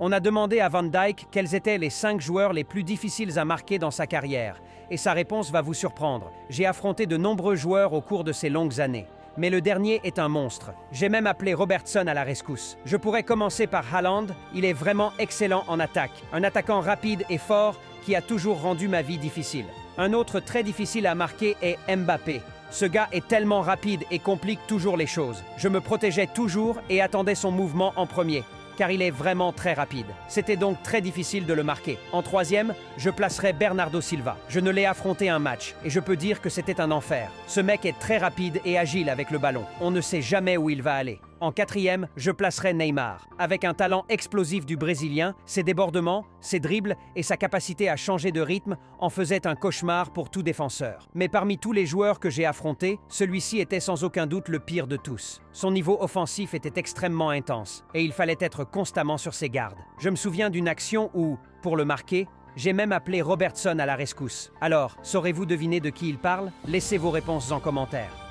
On a demandé à Van Dijk quels étaient les 5 joueurs les plus difficiles à marquer dans sa carrière, et sa réponse va vous surprendre. J'ai affronté de nombreux joueurs au cours de ces longues années. Mais le dernier est un monstre. J'ai même appelé Robertson à la rescousse. Je pourrais commencer par Haaland, il est vraiment excellent en attaque. Un attaquant rapide et fort qui a toujours rendu ma vie difficile. Un autre très difficile à marquer est Mbappé. Ce gars est tellement rapide et complique toujours les choses. Je me protégeais toujours et attendais son mouvement en premier, car il est vraiment très rapide. C'était donc très difficile de le marquer. En troisième, je placerai Bernardo Silva. Je ne l'ai affronté un match, et je peux dire que c'était un enfer. Ce mec est très rapide et agile avec le ballon. On ne sait jamais où il va aller. En quatrième, je placerai Neymar. Avec un talent explosif du Brésilien, ses débordements, ses dribbles et sa capacité à changer de rythme en faisaient un cauchemar pour tout défenseur. Mais parmi tous les joueurs que j'ai affrontés, celui-ci était sans aucun doute le pire de tous. Son niveau offensif était extrêmement intense et il fallait être constamment sur ses gardes. Je me souviens d'une action où, pour le marquer, j'ai même appelé Robertson à la rescousse. Alors, saurez-vous deviner de qui il parle? Laissez vos réponses en commentaire.